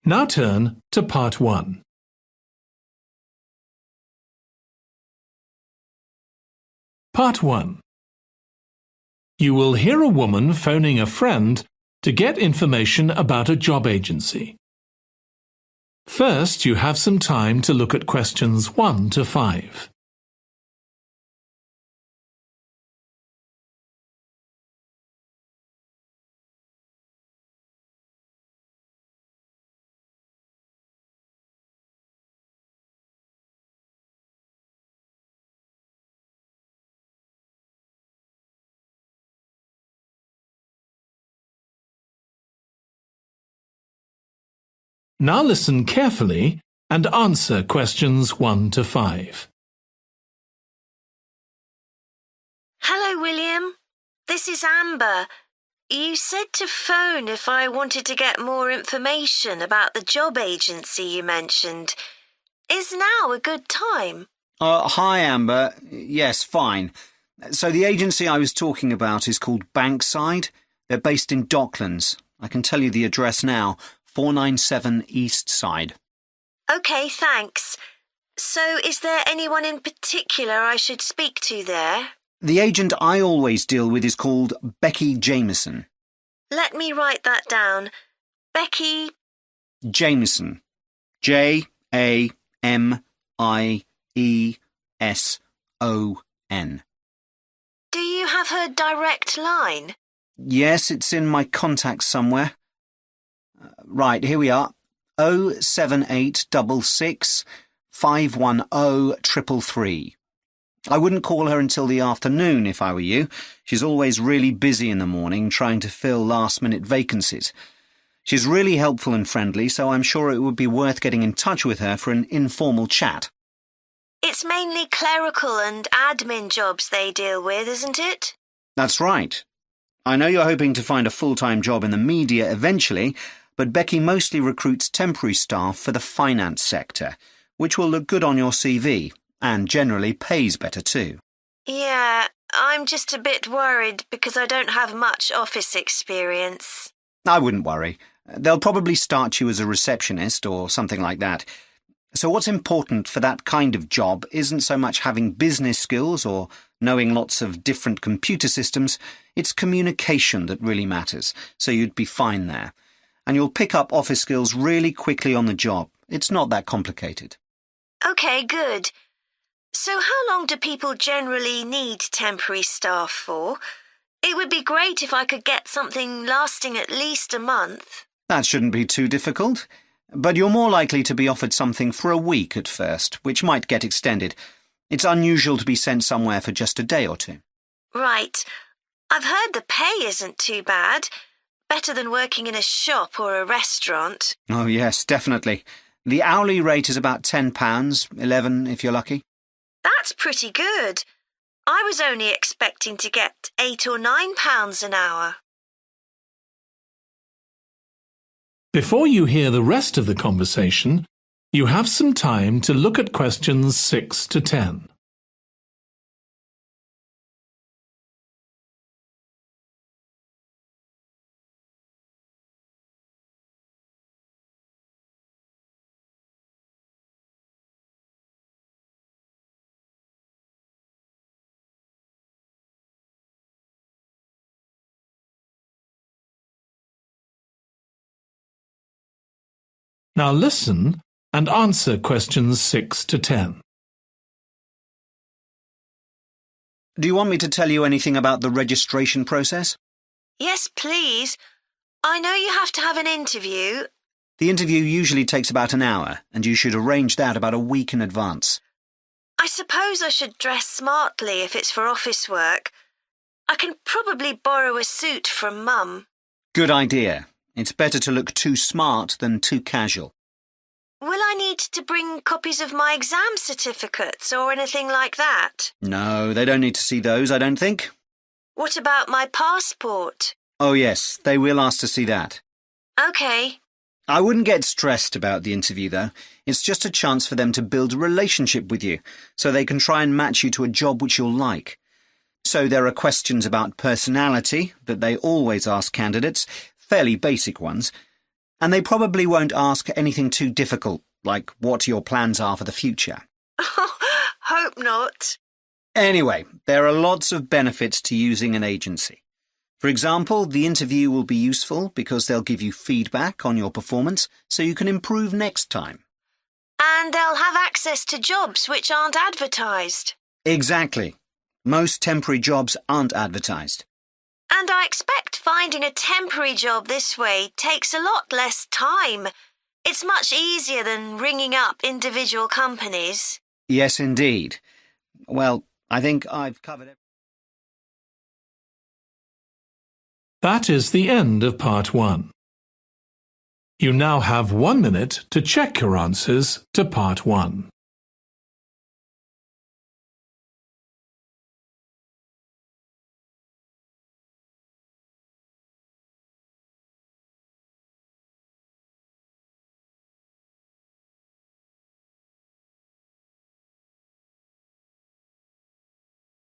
Now turn to Part 1. Part 1. You will hear a woman phoning a friend to get information about a job agency. First, you have some time to look at questions 1 to 5. Now listen carefully and answer questions 1 to 5. Hello, William. This is Amber. You said to phone if I wanted to get more information about the job agency you mentioned. Is now a good time? Hi, Amber. Yes, fine. So the agency I was talking about is called Bankside. They're based in Docklands. I can tell you the address now. 497 East Side. OK, thanks. So is there anyone in particular I should speak to there? The agent I always deal with is called Becky Jameson. Let me write that down. Becky Jameson. Jameson. Do you have her direct line? Yes, it's in my contacts somewhere. Right, here we are. 07866 510 333. I wouldn't call her until the afternoon if I were you. She's always really busy in the morning trying to fill last-minute vacancies. She's really helpful and friendly, so I'm sure it would be worth getting in touch with her for an informal chat. It's mainly clerical and admin jobs they deal with, isn't it? That's right. I know you're hoping to find a full-time job in the media eventually, but Becky mostly recruits temporary staff for the finance sector, which will look good on your CV and generally pays better too. Yeah, I'm just a bit worried because I don't have much office experience. I wouldn't worry. They'll probably start you as a receptionist or something like that. So what's important for that kind of job isn't so much having business skills or knowing lots of different computer systems. It's communication that really matters, so you'd be fine there. And you'll pick up office skills really quickly on the job. It's not that complicated. OK, good. So how long do people generally need temporary staff for? It would be great if I could get something lasting at least a month. That shouldn't be too difficult. But you're more likely to be offered something for a week at first, which might get extended. It's unusual to be sent somewhere for just a day or two. Right. I've heard the pay isn't too bad. Better than working in a shop or a restaurant. Oh, yes, definitely. The hourly rate is about £10, $11 if you're lucky. That's pretty good. I was only expecting to get £8 or £9 an hour. Before you hear the rest of the conversation, you have some time to look at questions 6 to 10. Now listen and answer questions 6 to 10. Do you want me to tell you anything about the registration process? Yes, please. I know you have to have an interview. The interview usually takes about an hour, and you should arrange that about a week in advance. I suppose I should dress smartly if it's for office work. I can probably borrow a suit from Mum. Good idea. It's better to look too smart than too casual. Will I need to bring copies of my exam certificates or anything like that? No, they don't need to see those, I don't think. What about my passport? Oh, yes, they will ask to see that. OK. I wouldn't get stressed about the interview, though. It's just a chance for them to build a relationship with you, so they can try and match you to a job which you'll like. So there are questions about personality that they always ask candidates, fairly basic ones, And they probably won't ask anything too difficult, like what your plans are for the future. Hope not. Anyway, there are lots of benefits to using an agency. For example, the interview will be useful because they'll give you feedback on your performance so you can improve next time. And they'll have access to jobs which aren't advertised. Exactly. Most temporary jobs aren't advertised. And I expect finding a temporary job this way takes a lot less time. It's much easier than ringing up individual companies. Yes, indeed. Well, I think I've covered it. That is the end of part 1. You now have 1 minute to check your answers to part 1.